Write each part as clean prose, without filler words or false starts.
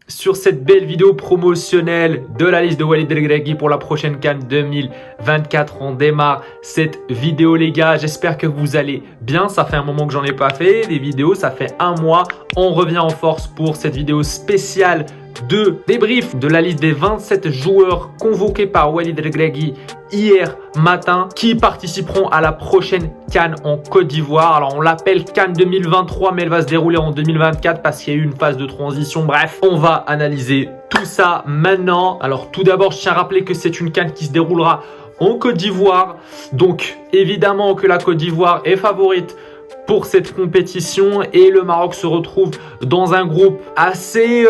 Sur cette belle vidéo promotionnelle de la liste de Walid Regragui pour la prochaine CAN 2024. On démarre cette vidéo les gars, j'espère que vous allez bien. Ça fait un moment que j'en ai pas fait des vidéos, ça fait un mois. On revient en force pour cette vidéo spéciale de débrief de la liste des 27 joueurs convoqués par Walid Regragui hier matin qui participeront à la prochaine CAN en Côte d'Ivoire. Alors on l'appelle CAN 2023 mais elle va se dérouler en 2024 parce qu'il y a eu une phase de transition. Bref, on va analyser tout ça maintenant. Alors tout d'abord, je tiens à rappeler que c'est une CAN qui se déroulera en Côte d'Ivoire. Donc évidemment que la Côte d'Ivoire est favorite pour cette compétition et le Maroc se retrouve dans un groupe assez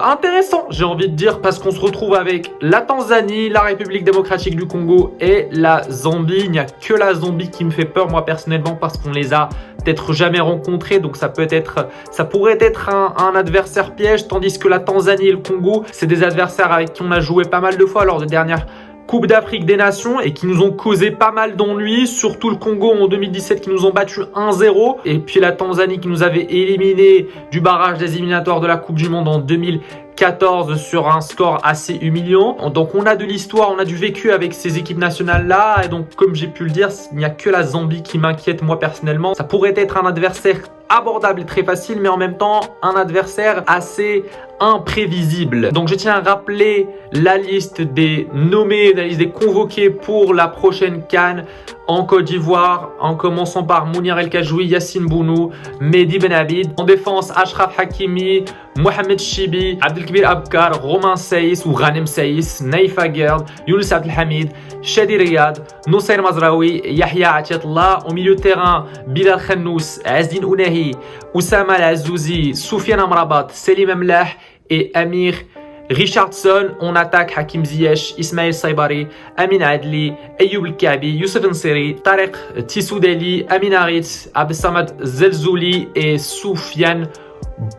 intéressant, j'ai envie de dire, parce qu'on se retrouve avec la Tanzanie, la République démocratique du Congo et la Zambie. Il n'y a que la Zambie qui me fait peur moi personnellement parce qu'on les a peut-être jamais rencontrés, donc ça pourrait être un adversaire piège, tandis que la Tanzanie et le Congo, c'est des adversaires avec qui on a joué pas mal de fois lors de dernières Coupe d'Afrique des Nations et qui nous ont causé pas mal d'ennuis, surtout le Congo en 2017 qui nous ont battu 1-0 et puis la Tanzanie qui nous avait éliminé du barrage des éliminatoires de la Coupe du Monde en 2014 sur un score assez humiliant. Donc on a de l'histoire, on a du vécu avec ces équipes nationales là et donc comme j'ai pu le dire, il n'y a que la Zambie qui m'inquiète moi personnellement. Ça pourrait être un adversaire abordable et très facile mais en même temps un adversaire assez imprévisible. Donc je tiens à rappeler la liste des nommés, la liste des convoqués pour la prochaine CAN en Côte d'Ivoire, en commençant par Mounir El Kajwi, Yassine Bounou, Mehdi Ben Abid. En défense, Achraf Hakimi, Mohamed Chibi, Abdelkbir Abkar, Romain Saïs ou Ghanem Saïs, Naïf Aguerd, Younes Abdelhamid, Shadi Riyad, Noussair Mazraoui, Yahya Atiatullah. Au milieu de terrain, Bilal Khannous, Azdin Ounahi, Oussama Al Azouzi, Soufiane Amrabat, Selim Amlah et Amir Richardson. On attaque Hakim Ziyech, Ismaël Saibari, Amin Adli, Ayoub El Kaabi, Youssef Nseri, Tariq Tissoudeli, Amin Harit, Abdelsamad Zelzouli et Soufiane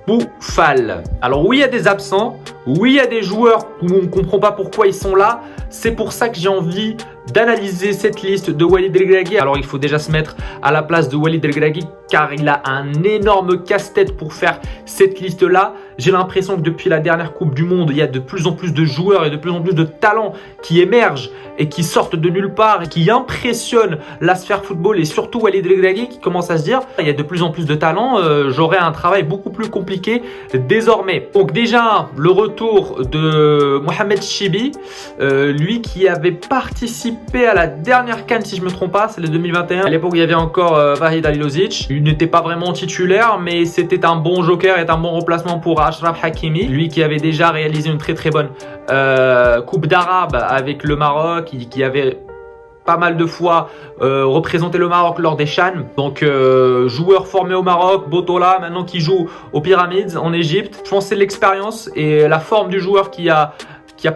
Boufal. Alors oui, il y a des absents, oui, il y a des joueurs où on ne comprend pas pourquoi ils sont là. C'est pour ça que j'ai envie d'analyser cette liste de Walid Regragui. Alors il faut déjà se mettre à la place de Walid Regragui car il a un énorme casse-tête pour faire cette liste-là. J'ai l'impression que depuis la dernière Coupe du Monde, il y a de plus en plus de joueurs et de plus en plus de talents qui émergent et qui sortent de nulle part et qui impressionnent la sphère football et surtout Walid Regragui qui commence à se dire il y a de plus en plus de talents, j'aurai un travail beaucoup plus compliqué désormais. Donc déjà le retour de Mohamed Chibi, lui qui avait participé à la dernière CAN si je me trompe pas, c'est le 2021. À l'époque il y avait encore Vahid Alilozic. Il n'était pas vraiment titulaire mais c'était un bon joker et un bon remplacement pour Achraf Hakimi, lui qui avait déjà réalisé une très bonne Coupe d'Arabe avec le Maroc, qui avait pas mal de fois représenté le Maroc lors des CHAN. Donc joueur formé au Maroc, Botola maintenant qui joue aux Pyramides en Égypte. Je pense que c'est l'expérience et la forme du joueur qui a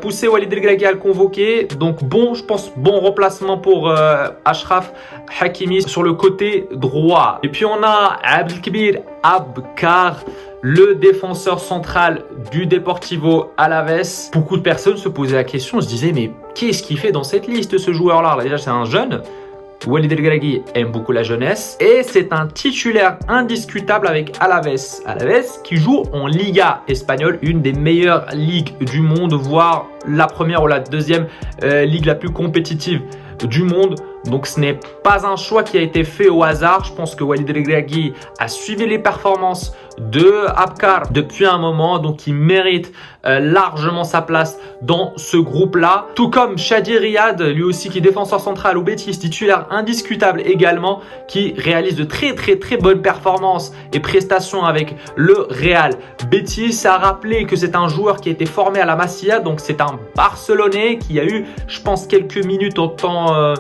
poussé Walid Regragui à le convoquer. Donc je pense bon remplacement pour Achraf Hakimi sur le côté droit. Et puis on a Abdelkbir Abkar, le défenseur central du Deportivo Alavés. Beaucoup de personnes se posaient la question, se disaient mais qu'est-ce qu'il fait dans cette liste ce joueur-là? Déjà c'est un jeune, Walid Regragui aime beaucoup la jeunesse et c'est un titulaire indiscutable avec Alaves. Alaves qui joue en Liga espagnole, une des meilleures ligues du monde, voire la première ou la deuxième ligue la plus compétitive du monde. Donc ce n'est pas un choix qui a été fait au hasard. Je pense que Walid Regragui a suivi les performances de Abkar depuis un moment, donc il mérite largement sa place dans ce groupe-là. Tout comme Shadi Riyad, lui aussi qui est défenseur central au Betis, titulaire indiscutable également, qui réalise de très bonnes performances et prestations avec le Real Betis. A rappelé que c'est un joueur qui a été formé à la Masia, donc c'est un Barcelonais qui a eu, je pense, quelques minutes en temps...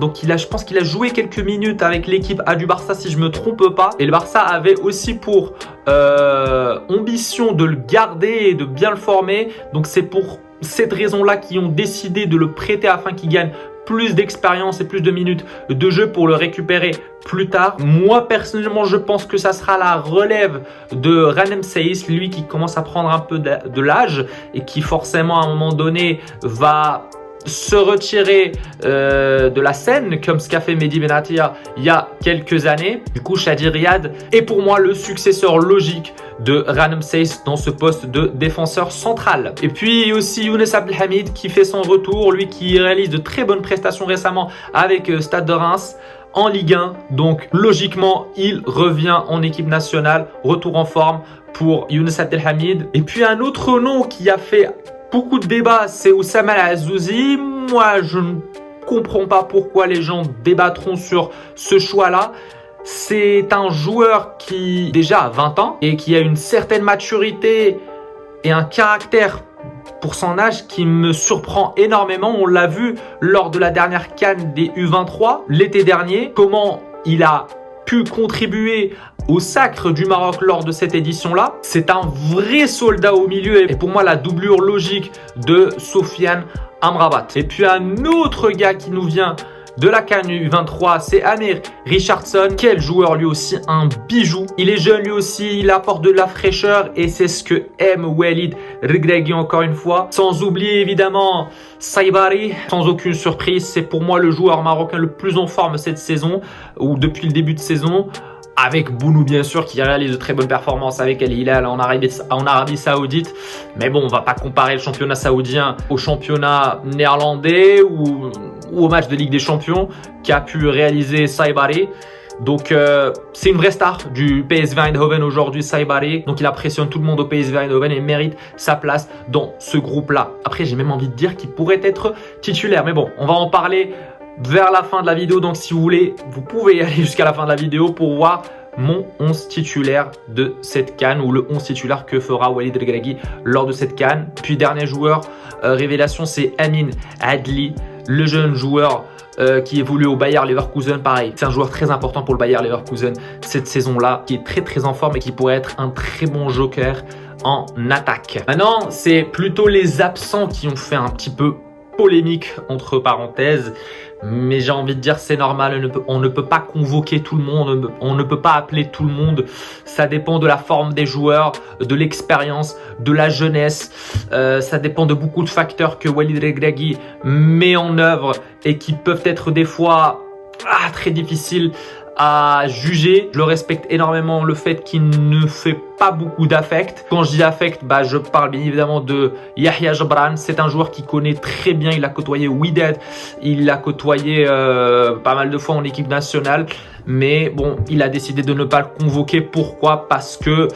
Donc je pense qu'il a joué quelques minutes avec l'équipe A du Barça si je ne me trompe pas. Et le Barça avait aussi pour ambition de le garder et de bien le former. Donc c'est pour cette raison-là qu'ils ont décidé de le prêter afin qu'il gagne plus d'expérience et plus de minutes de jeu pour le récupérer plus tard. Moi personnellement je pense que ça sera la relève de Ranem Saiss, lui qui commence à prendre un peu de l'âge et qui forcément à un moment donné va se retirer de la scène comme ce qu'a fait Mehdi Benatia il y a quelques années. Du coup Shadi Riyad est pour moi le successeur logique de Ranem Saiss dans ce poste de défenseur central. Et puis aussi Younes Abdelhamid qui fait son retour, lui qui réalise de très bonnes prestations récemment avec Stade de Reims en Ligue 1. Donc logiquement il revient en équipe nationale, retour en forme pour Younes Abdelhamid. Et puis un autre nom qui a fait beaucoup de débats, c'est Oussama Azzouzi. Moi, je ne comprends pas pourquoi les gens débattront sur ce choix-là. C'est un joueur qui déjà a 20 ans et qui a une certaine maturité et un caractère pour son âge qui me surprend énormément. On l'a vu lors de la dernière CAN des U23 l'été dernier, comment il a pu contribuer au sacre du Maroc lors de cette édition-là. C'est un vrai soldat au milieu et pour moi la doublure logique de Sofiane Amrabat. Et puis un autre gars qui nous vient de la CAN U23, c'est Amir Richardson. Quel joueur lui aussi, un bijou. Il est jeune lui aussi, il apporte de la fraîcheur et c'est ce que aime Walid Regragui encore une fois. Sans oublier évidemment Saibari, sans aucune surprise, c'est pour moi le joueur marocain le plus en forme cette saison ou depuis le début de saison. Avec Bounou bien sûr qui réalise de très bonnes performances avec Al Hilal en Arabie Saoudite. Mais bon, on va pas comparer le championnat saoudien au championnat néerlandais ou au match de Ligue des Champions qu'a pu réaliser Saibari. Donc c'est une vraie star du PSV Eindhoven aujourd'hui, Saibari. Donc il impressionne tout le monde au PSV Eindhoven et mérite sa place dans ce groupe-là. Après j'ai même envie de dire qu'il pourrait être titulaire. Mais bon, on va en parler vers la fin de la vidéo, donc si vous voulez, vous pouvez y aller jusqu'à la fin de la vidéo pour voir mon 11 titulaire de cette CAN ou le 11 titulaire que fera Walid Regragui lors de cette CAN. Puis dernier joueur révélation, c'est Amin Adli, le jeune joueur qui évolue au Bayer Leverkusen. Pareil, c'est un joueur très important pour le Bayer Leverkusen cette saison-là, qui est très en forme et qui pourrait être un très bon joker en attaque. Maintenant, c'est plutôt les absents qui ont fait un petit peu polémique entre parenthèses, mais j'ai envie de dire c'est normal, on ne peut pas convoquer tout le monde, on ne peut pas appeler tout le monde, ça dépend de la forme des joueurs, de l'expérience, de la jeunesse, ça dépend de beaucoup de facteurs que Walid Regragui met en œuvre et qui peuvent être des fois très difficiles à juger. Je le respecte énormément le fait qu'il ne fait pas beaucoup d'affect. Quand je dis affect, je parle bien évidemment de Yahya Jabran. C'est un joueur qui connaît très bien, il a côtoyé Wydad, il l'a côtoyé pas mal de fois en équipe nationale. Mais bon, il a décidé de ne pas le convoquer. Pourquoi? Parce que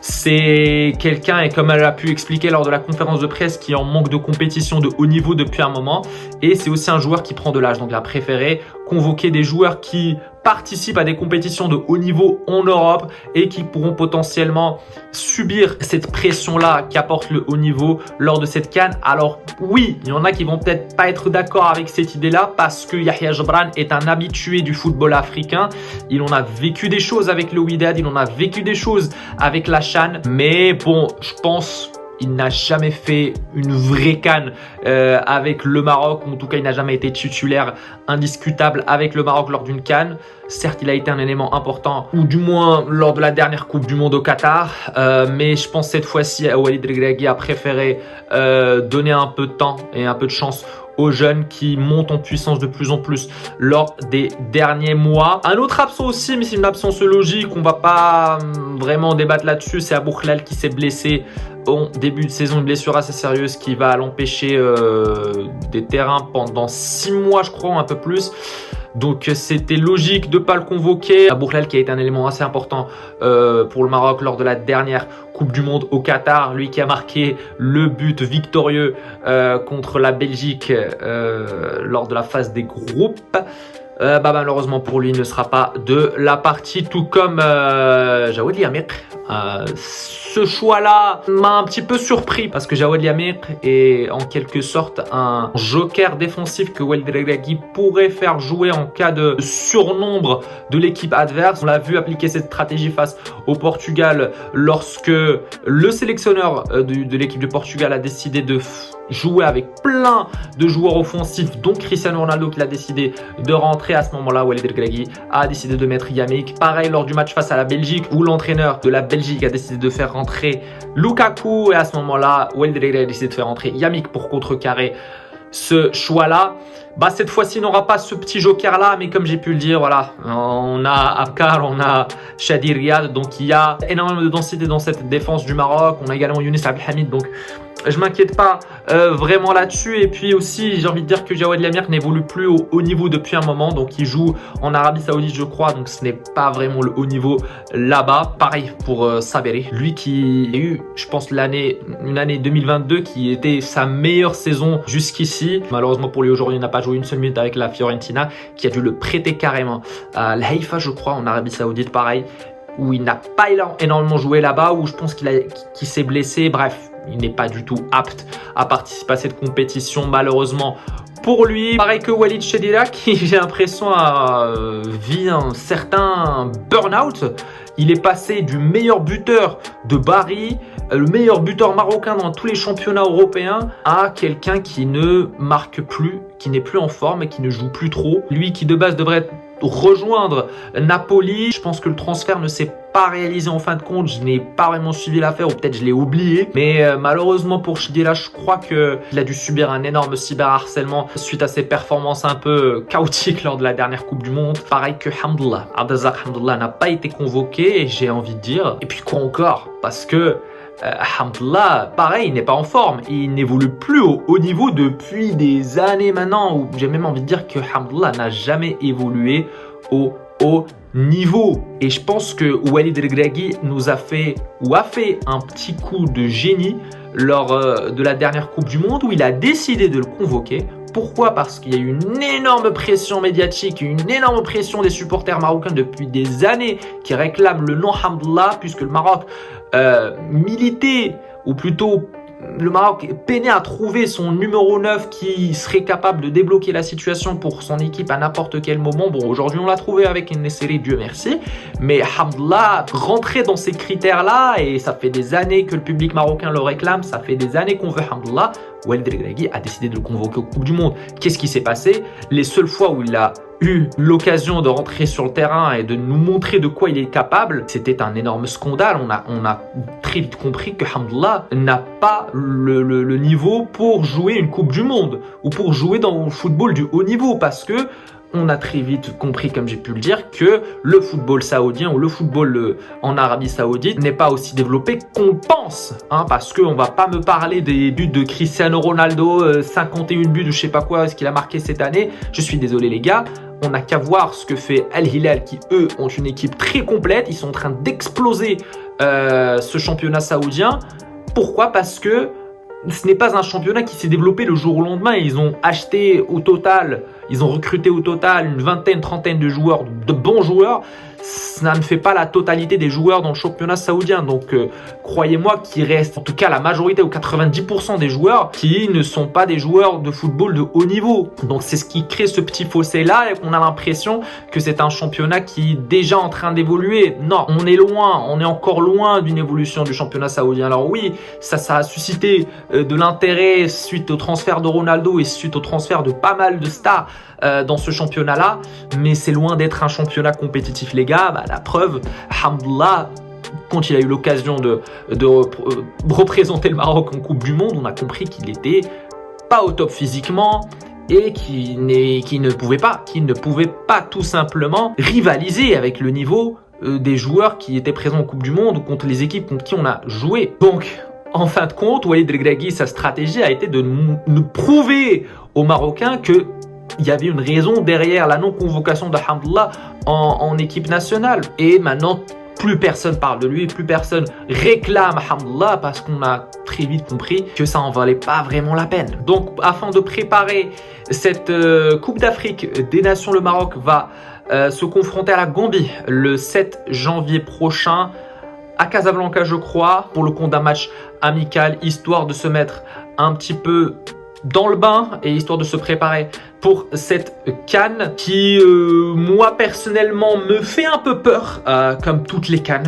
c'est quelqu'un, et comme elle a pu expliquer lors de la conférence de presse, qui est en manque de compétition de haut niveau depuis un moment. Et c'est aussi un joueur qui prend de l'âge. Donc il a préféré convoquer des joueurs qui participent à des compétitions de haut niveau en Europe et qui pourront potentiellement subir cette pression-là qu'apporte le haut niveau lors de cette CAN. Alors oui, il y en a qui vont peut-être pas être d'accord avec cette idée-là parce que Yahya Jabran est un habitué du football africain. Il en a vécu des choses avec le Wydad, il en a vécu des choses avec la CHAN. Mais bon, je pense il n'a jamais fait une vraie CAN avec le Maroc, ou en tout cas il n'a jamais été titulaire indiscutable avec le Maroc lors d'une CAN. Certes, il a été un élément important, ou du moins lors de la dernière Coupe du Monde au Qatar, mais je pense cette fois-ci Walid Regragui a préféré donner un peu de temps et un peu de chance aux jeunes qui montent en puissance de plus en plus lors des derniers mois. Un autre absent aussi, mais c'est une absence logique, on va pas vraiment débattre là-dessus, c'est Abou Khlal qui s'est blessé en début de saison, une blessure assez sérieuse qui va l'empêcher des terrains pendant 6 mois, je crois, un peu plus. Donc c'était logique de ne pas le convoquer. Abou Khlal qui a été un élément assez important pour le Maroc lors de la dernière Coupe du Monde au Qatar. Lui qui a marqué le but victorieux contre la Belgique lors de la phase des groupes. Malheureusement pour lui, il ne sera pas de la partie, tout comme Jawad Liamir. Ce choix-là m'a un petit peu surpris parce que Jawad Liamir est en quelque sorte un joker défensif que Walid Regragui pourrait faire jouer en cas de surnombre de l'équipe adverse. On l'a vu appliquer cette stratégie face au Portugal lorsque le sélectionneur de l'équipe du Portugal a décidé de jouer avec plein de joueurs offensifs, dont Cristiano Ronaldo qui a décidé de rentrer. À ce moment-là, Walid Regragui a décidé de mettre Yamik. Pareil lors du match face à la Belgique où l'entraîneur de la Belgique a décidé de faire rentrer Lukaku, et à ce moment-là, Walid Regragui a décidé de faire rentrer Yamik pour contrecarrer ce choix-là. Cette fois-ci, il n'aura pas ce petit joker-là, mais comme j'ai pu le dire, voilà, on a Abkar, on a Shadi Riyad, donc il y a énormément de densité dans cette défense du Maroc. On a également Younes Abdelhamid, donc je m'inquiète pas vraiment là-dessus. Et puis aussi, j'ai envie de dire que Jawad Liamir n'évolue plus au haut niveau depuis un moment, donc il joue en Arabie Saoudite, je crois, donc ce n'est pas vraiment le haut niveau là-bas. Pareil pour Saberi, lui qui a eu, je pense, une année 2022 qui était sa meilleure saison jusqu'ici. Malheureusement pour lui, aujourd'hui, il n'a pas joué une seule minute avec la Fiorentina, qui a dû le prêter carrément à l'Haïfa, je crois, en Arabie Saoudite, pareil, où il n'a pas énormément joué là-bas, où je pense qu'il s'est blessé. Bref, il n'est pas du tout apte à participer à cette compétition, malheureusement pour lui. Pareil que Walid Chedira, qui j'ai l'impression a vit un certain burn-out. Il est passé du meilleur buteur de Bari, le meilleur buteur marocain dans tous les championnats européens, à quelqu'un qui ne marque plus, qui n'est plus en forme et qui ne joue plus trop. Lui qui de base devrait rejoindre Napoli. Je pense que le transfert ne s'est pas réalisé en fin de compte. Je n'ai pas vraiment suivi l'affaire, ou peut-être je l'ai oublié. Mais malheureusement pour Chedira, je crois qu'il a dû subir un énorme cyberharcèlement suite à ses performances un peu chaotiques lors de la dernière Coupe du Monde. Pareil que Hamdallah. Abdelrazak Hamdallah n'a pas été convoqué, et j'ai envie de dire. Et puis quoi encore? Parce que Hamdallah, pareil, il n'est pas en forme. Il n'évolue plus au haut niveau depuis des années maintenant, où j'ai même envie de dire que Hamdallah n'a jamais évolué au haut niveau. Et je pense que Walid Regragui a fait un petit coup de génie lors de la dernière Coupe du Monde, où il a décidé de le convoquer. Pourquoi? Parce qu'il y a eu une énorme pression médiatique, une énorme pression des supporters marocains depuis des années qui réclament le nom Hamdallah, puisque le Maroc militait, ou plutôt le Maroc peinait à trouver son numéro 9 qui serait capable de débloquer la situation pour son équipe à n'importe quel moment. Bon, aujourd'hui on l'a trouvé avec une série, Dieu merci, mais Hamdallah rentrait dans ces critères-là, et ça fait des années que le public marocain le réclame, ça fait des années qu'on veut Hamdallah. Walid Regragui a décidé de le convoquer aux Coupe du Monde. Qu'est-ce qui s'est passé? Les seules fois où il a eu l'occasion de rentrer sur le terrain et de nous montrer de quoi il est capable, c'était un énorme scandale. On a très vite compris que Hamdallah n'a pas le niveau pour jouer une Coupe du Monde, ou pour jouer dans le football du haut niveau, parce que on a très vite compris, comme j'ai pu le dire, que le football saoudien ou le football en Arabie Saoudite n'est pas aussi développé qu'on pense, parce qu'on va pas me parler des buts de Cristiano Ronaldo, 51 buts ou je sais pas quoi, ce qu'il a marqué cette année. Je suis désolé les gars, on n'a qu'à voir ce que fait Al Hilal, qui eux ont une équipe très complète. Ils sont en train d'exploser ce championnat saoudien. Pourquoi? Parce que ce n'est pas un championnat qui s'est développé le jour au lendemain. Ils ont acheté au total, ils ont recruté au total une vingtaine, trentaine de joueurs, de bons joueurs. Ça ne fait pas la totalité des joueurs dans le championnat saoudien. Donc, croyez-moi qu'il reste, en tout cas la majorité ou 90% des joueurs qui ne sont pas des joueurs de football de haut niveau. Donc, c'est ce qui crée ce petit fossé-là, et qu'on a l'impression que c'est un championnat qui est déjà en train d'évoluer. Non, on est encore loin d'une évolution du championnat saoudien. Alors oui, ça a suscité de l'intérêt suite au transfert de Ronaldo et suite au transfert de pas mal de stars dans ce championnat-là, mais c'est loin d'être un championnat compétitif, les gars. La preuve, Hamdallah, quand il a eu l'occasion de représenter le Maroc en Coupe du Monde, on a compris qu'il était pas au top physiquement et qui ne pouvait pas tout simplement rivaliser avec le niveau des joueurs qui étaient présents en Coupe du Monde ou contre les équipes contre qui on a joué. Donc, en fin de compte, Walid Regragui, sa stratégie a été de nous prouver aux Marocains que il y avait une raison derrière la non-convocation de Hamdallah en équipe nationale. Et maintenant, plus personne parle de lui, plus personne réclame Hamdallah parce qu'on a très vite compris que ça en valait pas vraiment la peine. Donc, afin de préparer cette Coupe d'Afrique des Nations, le Maroc va se confronter à la Gambie le 7 janvier prochain à Casablanca, je crois, pour le compte d'un match amical, histoire de se mettre un petit peu dans le bain et histoire de se préparer pour cette CAN qui, moi personnellement, me fait un peu peur, comme toutes les CAN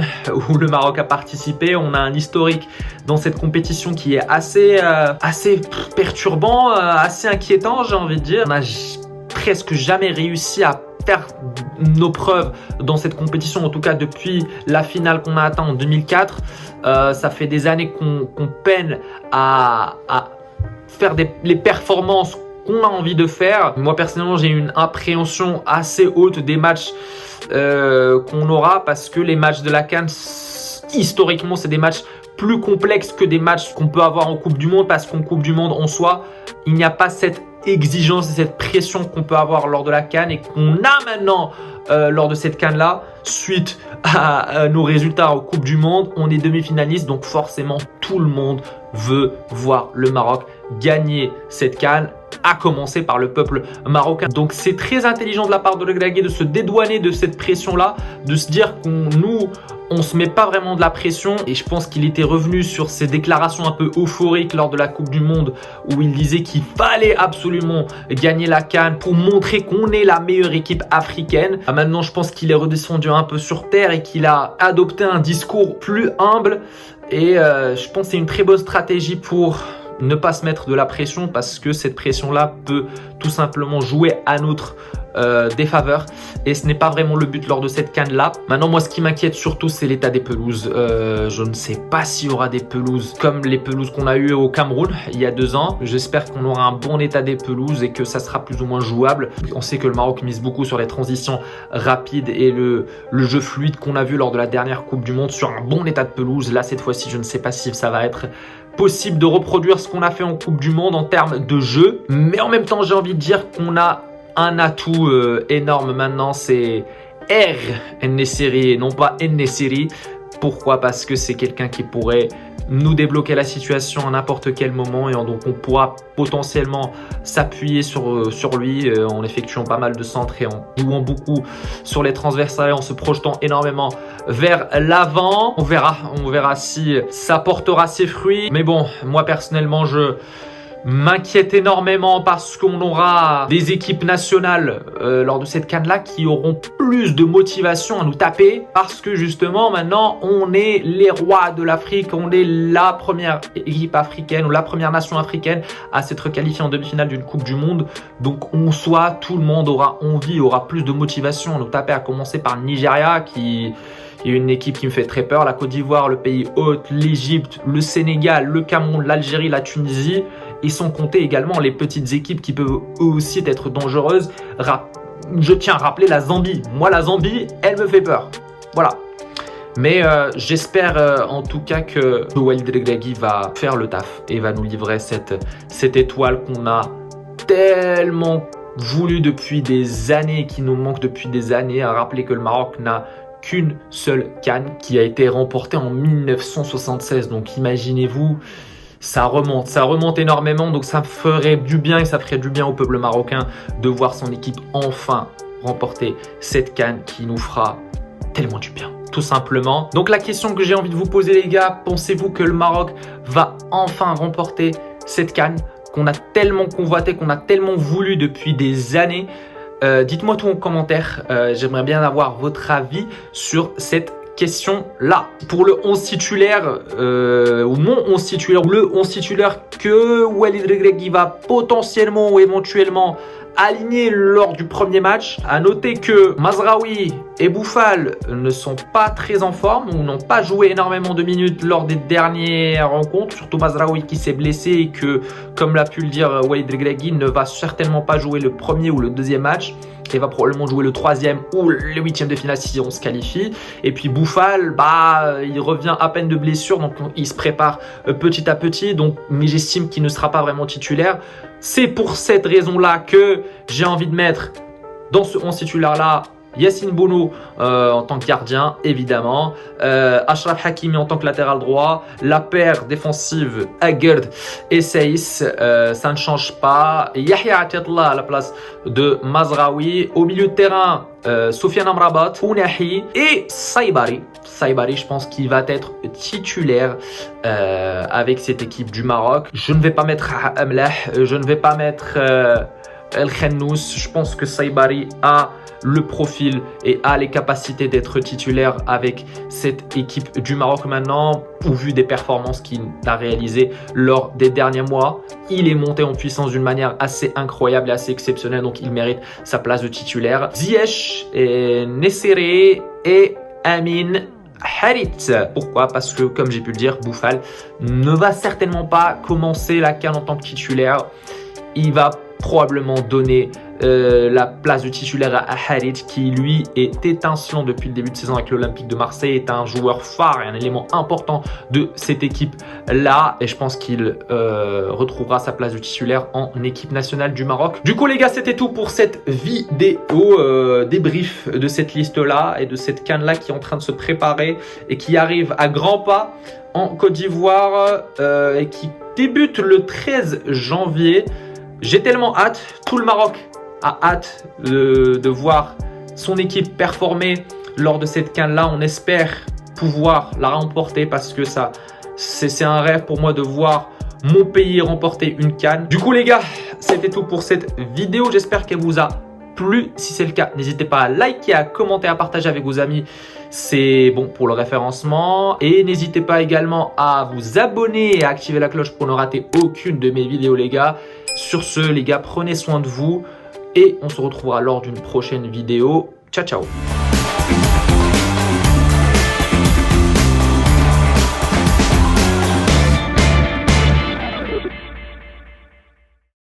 où le Maroc a participé. On a un historique dans cette compétition qui est assez perturbant, assez inquiétant, j'ai envie de dire. On n'a presque jamais réussi à faire nos preuves dans cette compétition, en tout cas depuis la finale qu'on a atteint en 2004. Ça fait des années qu'on peine à faire les performances qu'on a envie de faire. Moi personnellement, j'ai une appréhension assez haute des matchs qu'on aura, parce que les matchs de la CAN, historiquement, c'est des matchs plus complexes que des matchs qu'on peut avoir en Coupe du Monde, parce qu'en Coupe du Monde en soi, il n'y a pas cette exigence et cette pression qu'on peut avoir lors de la CAN et qu'on a maintenant lors de cette CAN là, suite à nos résultats en Coupe du Monde. On est demi-finaliste, donc forcément tout le monde veut voir le Maroc gagner cette CAN, à commencer par le peuple marocain. Donc c'est très intelligent de la part de Regragui de se dédouaner de cette pression là, de se dire on se met pas vraiment de la pression. Et je pense qu'il était revenu sur ses déclarations un peu euphoriques lors de la Coupe du Monde, où il disait qu'il fallait absolument gagner la CAN pour montrer qu'on est la meilleure équipe africaine. Maintenant, je pense qu'il est redescendu un peu sur terre et qu'il a adopté un discours plus humble. Et je pense que c'est une très bonne stratégie pour ne pas se mettre de la pression, parce que cette pression-là peut tout simplement jouer à notre défaveur, et ce n'est pas vraiment le but lors de cette CAN-là. Maintenant, moi, ce qui m'inquiète surtout, c'est l'état des pelouses. Je ne sais pas s'il y aura des pelouses comme les pelouses qu'on a eues au Cameroun il y a 2 ans. J'espère qu'on aura un bon état des pelouses et que ça sera plus ou moins jouable. On sait que le Maroc mise beaucoup sur les transitions rapides et le jeu fluide qu'on a vu lors de la dernière Coupe du Monde sur un bon état de pelouse. Là, cette fois-ci, je ne sais pas si ça va être possible de reproduire ce qu'on a fait en Coupe du Monde en termes de jeu. Mais en même temps, j'ai envie de dire qu'on a un atout énorme maintenant, c'est En-Nesyri et non pas En-Nesyri. Pourquoi? Parce que c'est quelqu'un qui pourrait nous débloquer la situation à n'importe quel moment, et donc on pourra potentiellement s'appuyer sur lui en effectuant pas mal de centres et en jouant beaucoup sur les transversales et en se projetant énormément vers l'avant. On verra si ça portera ses fruits. Mais bon, moi personnellement, je m'inquiète énormément parce qu'on aura des équipes nationales lors de cette CAN là qui auront plus de motivation à nous taper, parce que justement maintenant on est les rois de l'Afrique, on est la première équipe africaine ou la première nation africaine à s'être qualifiée en demi-finale d'une Coupe du Monde. Donc en soi, tout le monde aura envie, aura plus de motivation à nous taper, à commencer par le Nigeria qui est une équipe qui me fait très peur, la Côte d'Ivoire, le pays hôte, l'Égypte, le Sénégal, le Cameroun, l'Algérie, la Tunisie, et sans compter également les petites équipes qui peuvent eux aussi être dangereuses. Je tiens à rappeler la Zambie. Moi, la Zambie, elle me fait peur. Voilà. Mais j'espère en tout cas que Walid Regragui va faire le taf et va nous livrer cette étoile qu'on a tellement voulu depuis des années, qui nous manque depuis des années. À rappeler que le Maroc n'a qu'une seule CAN qui a été remportée en 1976. Donc imaginez-vous, ça remonte énormément. Donc ça ferait du bien, et ça ferait du bien au peuple marocain de voir son équipe enfin remporter cette CAN qui nous fera tellement du bien, tout simplement. Donc la question que j'ai envie de vous poser, les gars, pensez-vous que le Maroc va enfin remporter cette CAN qu'on a tellement convoité, qu'on a tellement voulu depuis des années? Dites-moi tout en commentaire, j'aimerais bien avoir votre avis sur cette question-là. Pour le 11 titulaire, ou mon 11 titulaire, ou le 11 titulaire que Walid Regragui va potentiellement ou éventuellement aligner lors du premier match, à noter que Mazraoui et Boufal ne sont pas très en forme ou n'ont pas joué énormément de minutes lors des dernières rencontres, surtout Mazraoui qui s'est blessé et que, comme l'a pu le dire Walid Regragui, ne va certainement pas jouer le premier ou le deuxième match et va probablement jouer le troisième ou le huitième de finale si on se qualifie. Et puis Boufal, il revient à peine de blessure, donc il se prépare petit à petit, mais j'estime qu'il ne sera pas vraiment titulaire. C'est pour cette raison-là que j'ai envie de mettre dans ce 11 titulaire-là Yassine Bounou en tant que gardien, évidemment. Achraf Hakimi en tant que latéral droit. La paire défensive Agerd et Saïs, ça ne change pas. Yahya Atiatla à la place de Mazraoui. Au milieu de terrain, Soufiane Amrabat, Ounahi et Saibari. Saibari, je pense qu'il va être titulaire avec cette équipe du Maroc. Je ne vais pas mettre Amlah, je ne vais pas mettre El Khennous. Je pense que Saibari a le profil et a les capacités d'être titulaire avec cette équipe du Maroc maintenant, au vu des performances qu'il a réalisées lors des derniers mois. Il est monté en puissance d'une manière assez incroyable et assez exceptionnelle, donc il mérite sa place de titulaire. Ziyech, Nessere et Amin Harit. Pourquoi? Parce que, comme j'ai pu le dire, Boufal ne va certainement pas commencer la CAN en tant que titulaire. Il va probablement donner la place de titulaire à Harit, qui lui est étincelant depuis le début de saison avec l'Olympique de Marseille, est un joueur phare et un élément important de cette équipe là, et je pense qu'il retrouvera sa place de titulaire en équipe nationale du Maroc. Du coup les gars, c'était tout pour cette vidéo débrief de cette liste là et de cette CAN là qui est en train de se préparer et qui arrive à grands pas en Côte d'Ivoire et qui débute le 13 janvier. J'ai tellement hâte, tout le Maroc a hâte de voir son équipe performer lors de cette CAN-là. On espère pouvoir la remporter parce que c'est un rêve pour moi de voir mon pays remporter une CAN. Du coup les gars, c'était tout pour cette vidéo. J'espère qu'elle vous a plu. Si c'est le cas, n'hésitez pas à liker, à commenter, à partager avec vos amis. C'est bon pour le référencement. Et n'hésitez pas également à vous abonner et à activer la cloche pour ne rater aucune de mes vidéos les gars. Sur ce les gars, prenez soin de vous et on se retrouvera lors d'une prochaine vidéo. Ciao ciao.